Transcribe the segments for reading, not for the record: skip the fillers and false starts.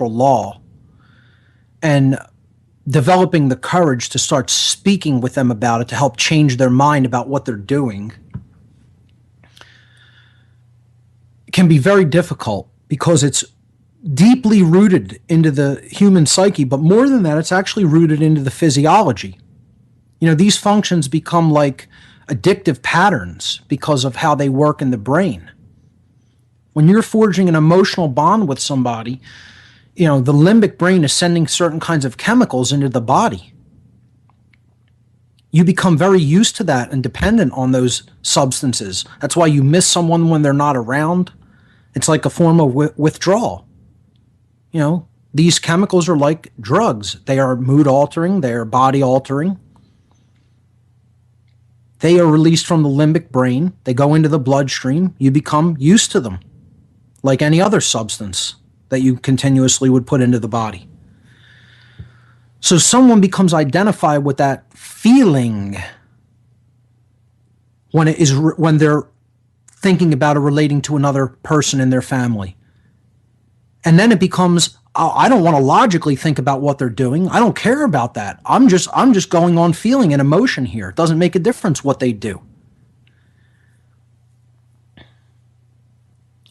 law and developing the courage to start speaking with them about it to help change their mind about what they're doing can be very difficult because it's deeply rooted into the human psyche, but more than that, it's actually rooted into the physiology. You know, these functions become like addictive patterns because of how they work in the brain. When you're forging an emotional bond with somebody, you know, the limbic brain is sending certain kinds of chemicals into the body. You become very used to that and dependent on those substances. That's why you miss someone when they're not around. It's like a form of withdrawal. You know, these chemicals are like drugs. They are mood altering. They are body altering. They are released from the limbic brain. They go into the bloodstream. You become used to them, like any other substance that you continuously would put into the body. So someone becomes identified with that feeling when they're thinking about or relating to another person in their family. And then it becomes, oh, I don't want to logically think about what they're doing. I don't care about that. I'm just going on feeling and emotion here. It doesn't make a difference what they do.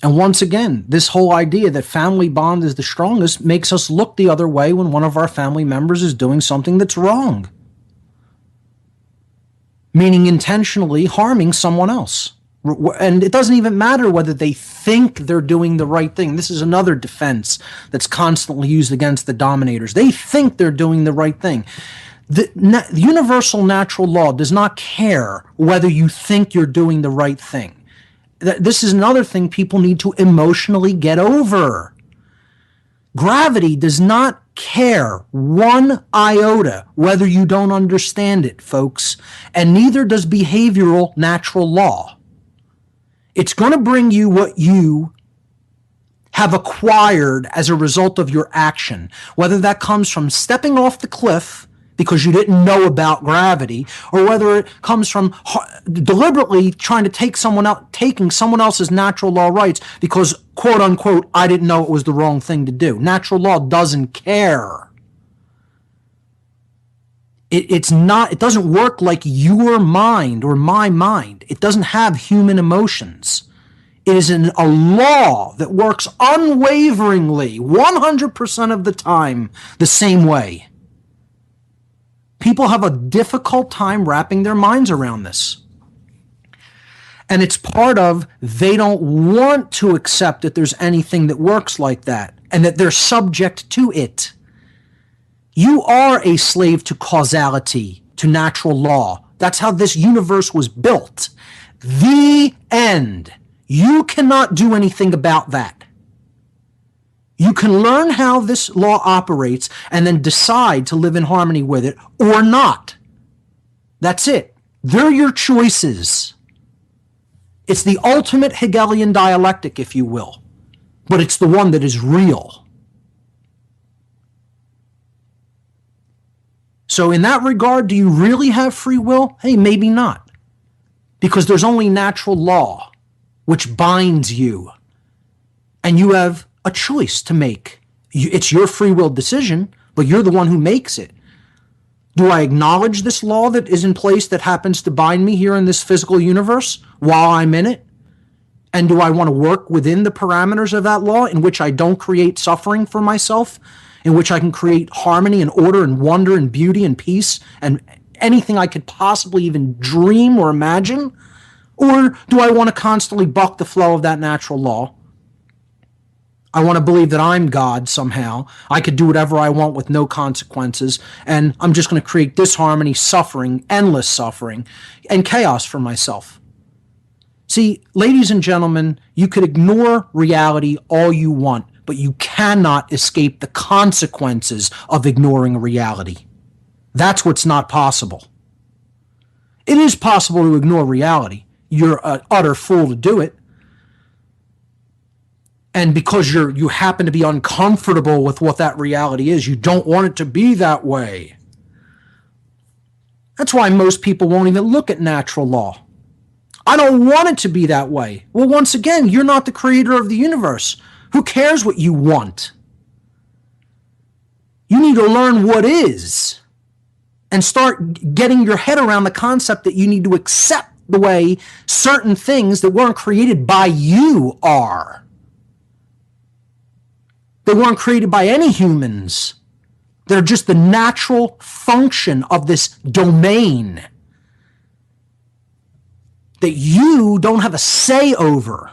And once again, this whole idea that family bond is the strongest makes us look the other way when one of our family members is doing something that's wrong. Meaning intentionally harming someone else. And it doesn't even matter whether they think they're doing the right thing. This is another defense that's constantly used against the dominators. They think they're doing the right thing. The universal natural law does not care whether you think you're doing the right thing. This is another thing people need to emotionally get over. Gravity does not care one iota whether you don't understand it, folks, and neither does behavioral natural law. It's going to bring you what you have acquired as a result of your action, whether that comes from stepping off the cliff because you didn't know about gravity, or whether it comes from deliberately trying to taking someone else's natural law rights because, quote unquote, I didn't know it was the wrong thing to do. Natural law doesn't care. It doesn't work like your mind or my mind. It doesn't have human emotions. It is a law that works unwaveringly, 100% of the time, the same way. People have a difficult time wrapping their minds around this. And it's part of they don't want to accept that there's anything that works like that and that they're subject to it. You are a slave to causality, to natural law. That's how this universe was built. The end. You cannot do anything about that. You can learn how this law operates and then decide to live in harmony with it or not. That's it. They're your choices. It's the ultimate Hegelian dialectic, if you will, but it's the one that is real. So in that regard, do you really have free will? Hey, maybe not. Because there's only natural law, which binds you. And you have a choice to make. It's your free will decision, but you're the one who makes it. Do I acknowledge this law that is in place that happens to bind me here in this physical universe while I'm in it? And do I want to work within the parameters of that law in which I don't create suffering for myself, in which I can create harmony and order and wonder and beauty and peace and anything I could possibly even dream or imagine? Or do I want to constantly buck the flow of that natural law? I want to believe that I'm God somehow. I could do whatever I want with no consequences, and I'm just going to create disharmony, suffering, endless suffering, and chaos for myself. See, ladies and gentlemen, you could ignore reality all you want, but you cannot escape the consequences of ignoring reality. That's what's not possible. It is possible to ignore reality. You're an utter fool to do it. And because you happen to be uncomfortable with what that reality is, you don't want it to be that way. That's why most people won't even look at natural law. I don't want it to be that way. Well, once again, you're not the creator of the universe. Who cares what you want? You need to learn what is and start getting your head around the concept that you need to accept the way certain things that weren't created by you are. They weren't created by any humans. They're just the natural function of this domain that you don't have a say over.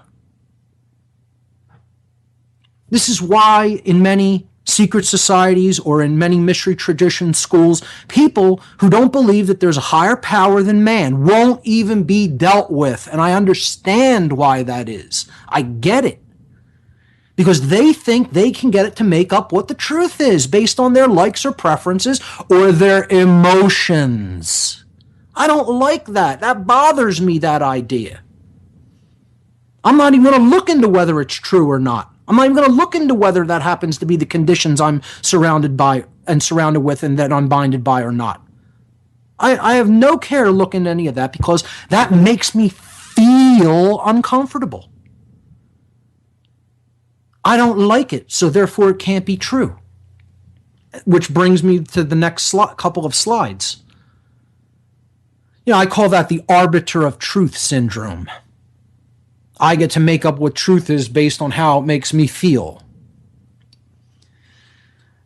This is why in many secret societies or in many mystery tradition schools, people who don't believe that there's a higher power than man won't even be dealt with. And I understand why that is. I get it. Because they think they can get it to make up what the truth is based on their likes or preferences or their emotions. I don't like that. That bothers me, that idea. I'm not even going to look into whether it's true or not. I'm not even going to look into whether that happens to be the conditions I'm surrounded by and surrounded with and that I'm binded by or not. I have no care to look into any of that because that makes me feel uncomfortable. I don't like it, so therefore it can't be true. Which brings me to the next couple of slides. I call that the arbiter of truth syndrome. I get to make up what truth is based on how it makes me feel.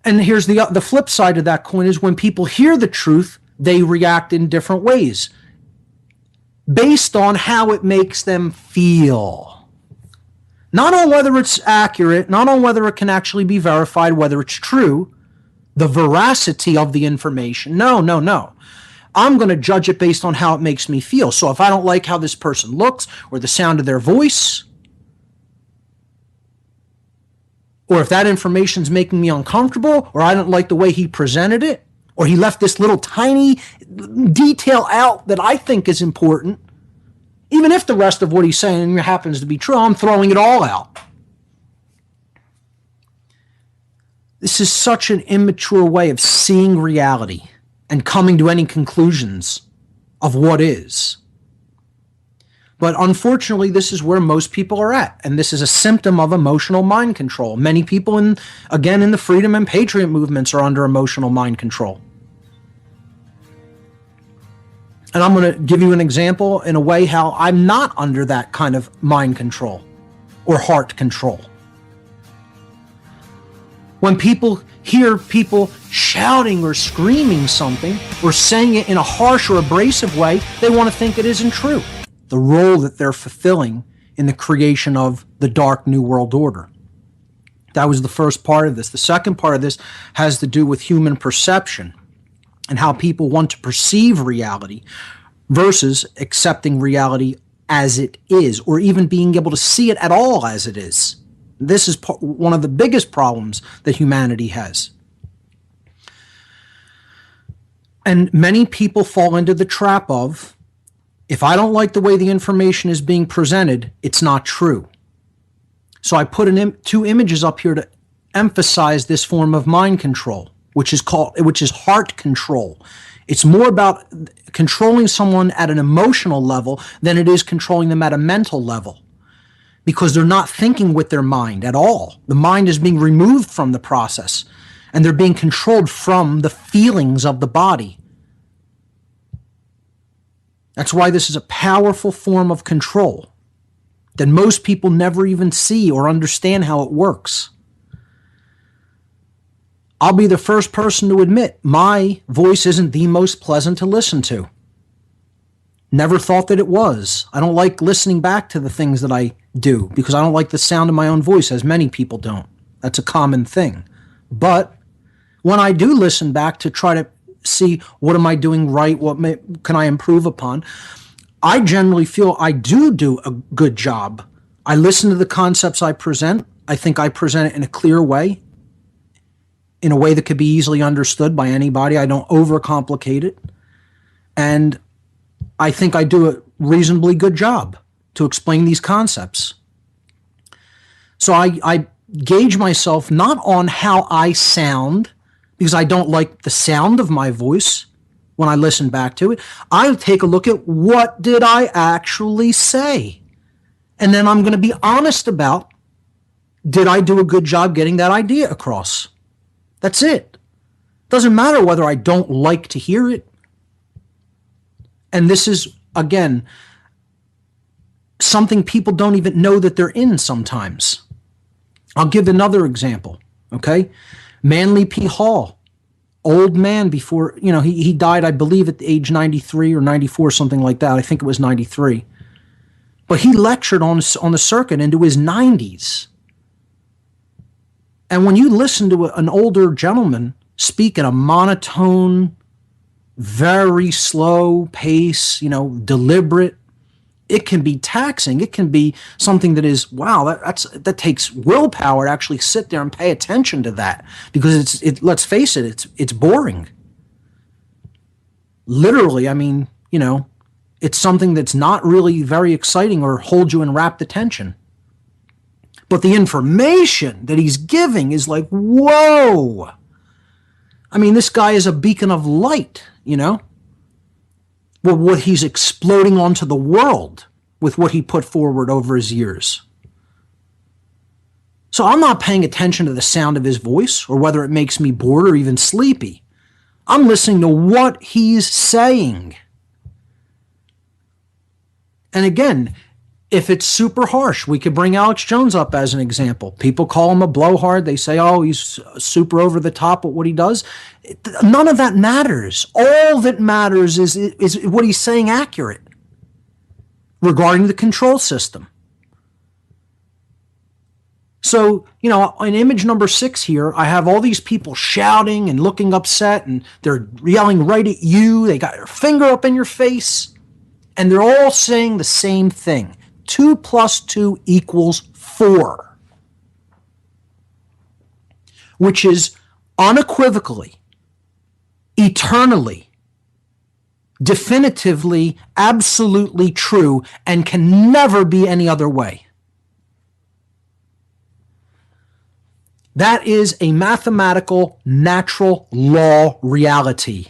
And here's the flip side of that coin is when people hear the truth, they react in different ways based on how it makes them feel. Not on whether it's accurate, not on whether it can actually be verified, whether it's true, the veracity of the information. No. I'm going to judge it based on how it makes me feel. So if I don't like how this person looks or the sound of their voice, or if that information's making me uncomfortable, or I don't like the way he presented it, or he left this little tiny detail out that I think is important, even if the rest of what he's saying happens to be true, I'm throwing it all out. This is such an immature way of seeing reality and coming to any conclusions of what is. But unfortunately, this is where most people are at, and this is a symptom of emotional mind control. Many people, in the freedom and patriot movements, are under emotional mind control. And I'm going to give you an example in a way how I'm not under that kind of mind control or heart control. When people hear people shouting or screaming something or saying it in a harsh or abrasive way, they want to think it isn't true. The role that they're fulfilling in the creation of the dark New World Order. That was the first part of this. The second part of this has to do with human perception and how people want to perceive reality versus accepting reality as it is, or even being able to see it at all as it is. This is one of the biggest problems that humanity has. And many people fall into the trap of, if I don't like the way the information is being presented, it's not true. So I put two images up here to emphasize this form of mind control, which is heart control. It's more about controlling someone at an emotional level than it is controlling them at a mental level, because they're not thinking with their mind at all. The mind is being removed from the process, and they're being controlled from the feelings of the body. That's why this is a powerful form of control that most people never even see or understand how it works. I'll be the first person to admit my voice isn't the most pleasant to listen to. Never thought that it was. I don't like listening back to the things that I do because I don't like the sound of my own voice, as many people don't. That's a common thing. But when I do listen back to try to see what am I doing right, can I improve upon, I generally feel I do a good job. I listen to the concepts I present. I think I present it in a clear way, in a way that could be easily understood by anybody. I don't overcomplicate it. And I think I do a reasonably good job to explain these concepts. So I gauge myself not on how I sound, because I don't like the sound of my voice when I listen back to it. I take a look at what did I actually say. And then I'm going to be honest about, did I do a good job getting that idea across? That's it. Doesn't matter whether I don't like to hear it. And this is, again, something people don't even know that they're in sometimes. I'll give another example, okay? Manly P. Hall, old man before, he died, I believe, at the age 93 or 94, something like that. I think it was 93. But he lectured on the circuit into his 90s. And when you listen to an older gentleman speak in a monotone, very slow pace, deliberate, it can be taxing. It can be something that is, wow, that takes willpower to actually sit there and pay attention to that, because let's face it, it's boring. Literally, I mean, it's something that's not really very exciting or holds you in rapt attention. But the information that he's giving is like, whoa. I mean, this guy is a beacon of light, Well, what he's exploding onto the world with what he put forward over his years. So I'm not paying attention to the sound of his voice or whether it makes me bored or even sleepy. I'm listening to what he's saying. And again, if it's super harsh, we could bring Alex Jones up as an example. People call him a blowhard. They say, oh, he's super over the top at what he does. None of that matters. All that matters is what he's saying accurate regarding the control system. So, in image number 6 here, I have all these people shouting and looking upset, and they're yelling right at you. They got their finger up in your face, and they're all saying the same thing. 2 + 2 = 4, which is unequivocally, eternally, definitively, absolutely true, and can never be any other way. That is a mathematical, natural law reality.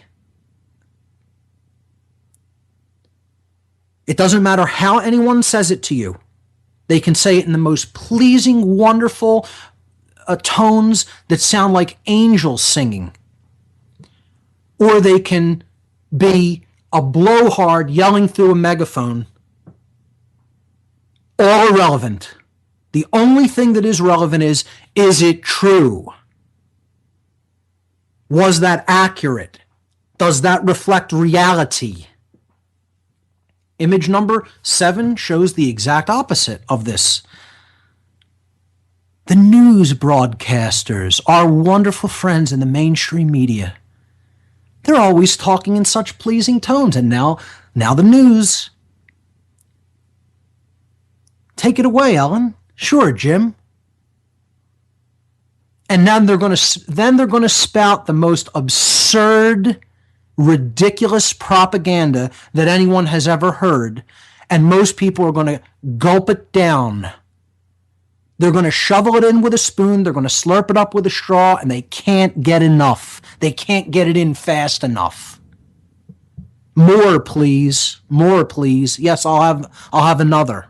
It doesn't matter how anyone says it to you. They can say it in the most pleasing, wonderful tones that sound like angels singing. Or they can be a blowhard yelling through a megaphone. All irrelevant. The only thing that is relevant is it true? Was that accurate? Does that reflect reality? Image number 7 shows the exact opposite of this. The news broadcasters, our wonderful friends in the mainstream media, they're always talking in such pleasing tones. And now the news. Take it away, Ellen. Sure, Jim. And then they're going to spout the most absurd, ridiculous propaganda that anyone has ever heard, and most people are going to gulp it down. They're going to shovel it in with a spoon, they're going to slurp it up with a straw, and they can't get enough. They can't get it in fast enough. More, please. More, please. Yes, I'll have another.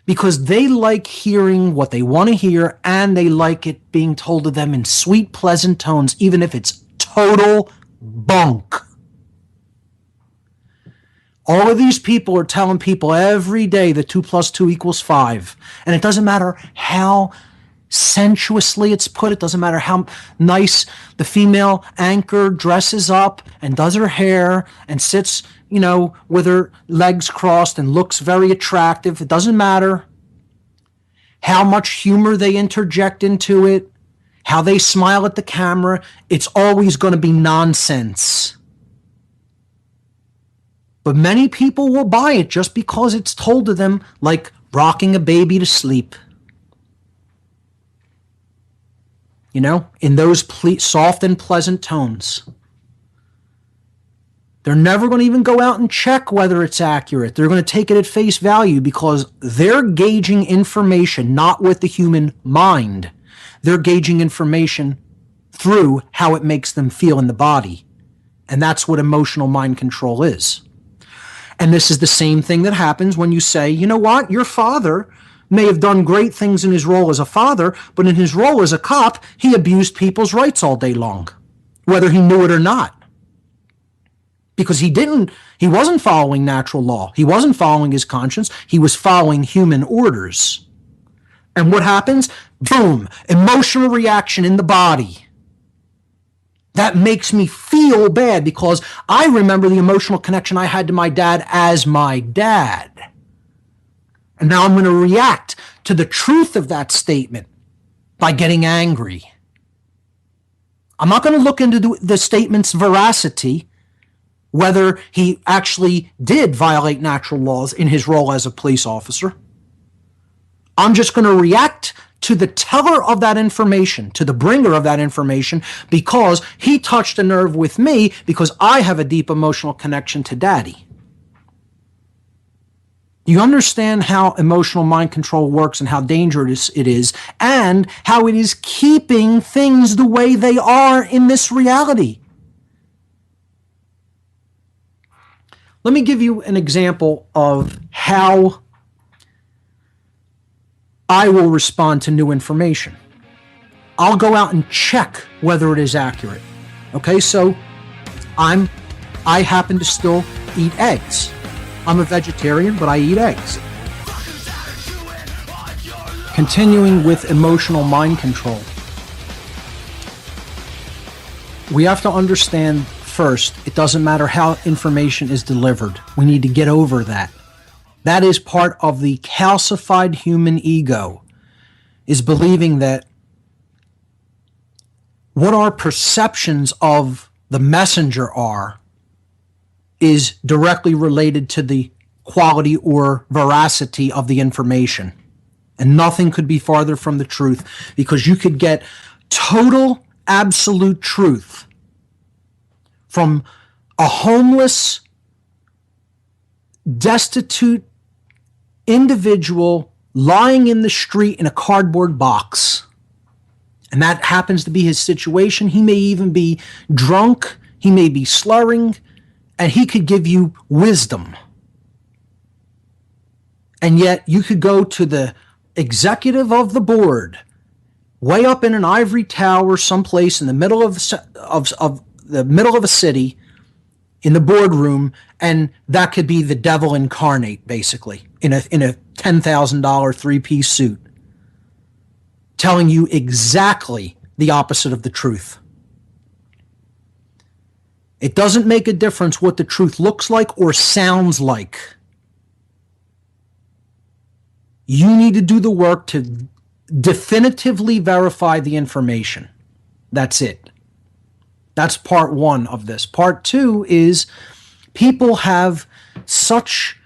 Because they like hearing what they want to hear, and they like it being told to them in sweet, pleasant tones, even if it's total bunk. All of these people are telling people every day that 2 + 2 = 5. And it doesn't matter how sensuously it's put. It doesn't matter how nice the female anchor dresses up and does her hair and sits, with her legs crossed and looks very attractive. It doesn't matter how much humor they interject into it, how they smile at the camera. It's always going to be nonsense. But many people will buy it just because it's told to them like rocking a baby to sleep. In those soft and pleasant tones. They're never going to even go out and check whether it's accurate. They're going to take it at face value because they're gauging information not with the human mind. They're gauging information through how it makes them feel in the body. And that's what emotional mind control is. And this is the same thing that happens when you say, you know what, your father may have done great things in his role as a father, but in his role as a cop, he abused people's rights all day long, whether he knew it or not. Because he wasn't following natural law. He wasn't following his conscience. He was following human orders. And what happens? Boom, emotional reaction in the body. That makes me feel bad because I remember the emotional connection I had to my dad as my dad. And now I'm going to react to the truth of that statement by getting angry. I'm not going to look into the statement's veracity, whether he actually did violate natural laws in his role as a police officer. I'm just going to react to the teller of that information, to the bringer of that information, because he touched a nerve with me because I have a deep emotional connection to Daddy. You understand how emotional mind control works and how dangerous it is, and how it is keeping things the way they are in this reality. Let me give you an example of how I will respond to new information. I'll go out and check whether it is accurate. Okay, so I happen to still eat eggs. I'm a vegetarian, but I eat eggs. Continuing with emotional mind control. We have to understand first, it doesn't matter how information is delivered. We need to get over that. That is part of the calcified human ego, is believing that what our perceptions of the messenger are is directly related to the quality or veracity of the information. And nothing could be farther from the truth, because you could get total, absolute truth from a homeless, destitute individual lying in the street in a cardboard box. And that happens to be his situation. He may even be drunk. He may be slurring. And he could give you wisdom. And yet you could go to the executive of the board, way up in an ivory tower someplace in the middle of the middle of a city, in the boardroom, and that could be the devil incarnate, basically, in a $10,000 three-piece suit, telling you exactly the opposite of the truth. It doesn't make a difference what the truth looks like or sounds like. You need to do the work to definitively verify the information. That's it. That's part one of this. Part two is people have such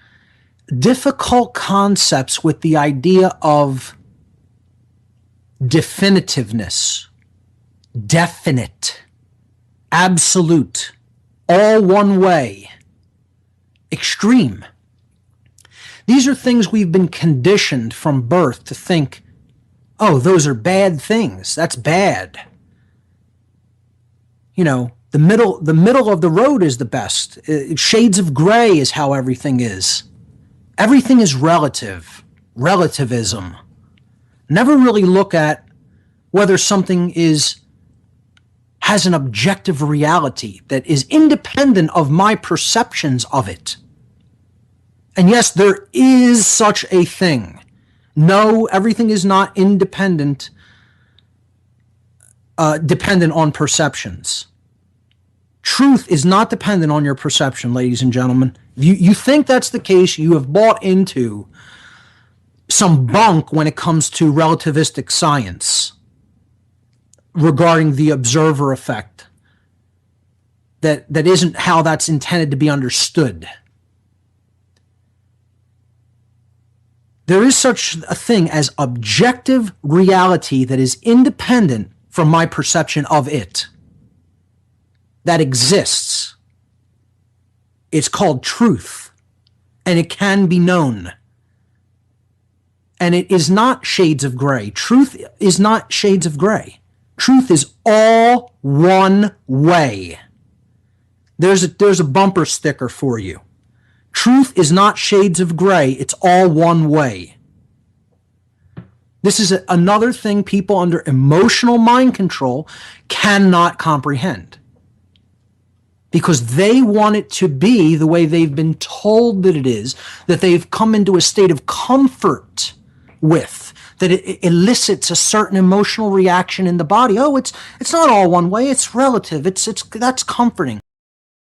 difficult concepts with the idea of definitiveness, definite, absolute, all one way, extreme. These are things we've been conditioned from birth to think, oh, those are bad things. That's bad. You know, the middle of the road is the best. Shades of gray is how everything is. Everything is relative. Relativism. Never really look at whether something has an objective reality that is independent of my perceptions of it. And yes, there is such a thing. No, everything is not independent, dependent on perceptions. Truth is not dependent on your perception, ladies and gentlemen. You think that's the case, you have bought into some bunk when it comes to relativistic science regarding the observer effect. That isn't how that's intended to be understood. There is such a thing as objective reality that is independent from my perception of it. That exists. It's called truth, and it can be known. And it is not shades of gray. Truth is not shades of gray. Truth is all one way. There's a bumper sticker for you. Truth is not shades of gray. It's all one way. This is another thing people under emotional mind control cannot comprehend, because they want it to be the way they've been told that it is, that they've come into a state of comfort with, that it elicits a certain emotional reaction in the body. Oh, it's not all one way, it's relative, that's comforting.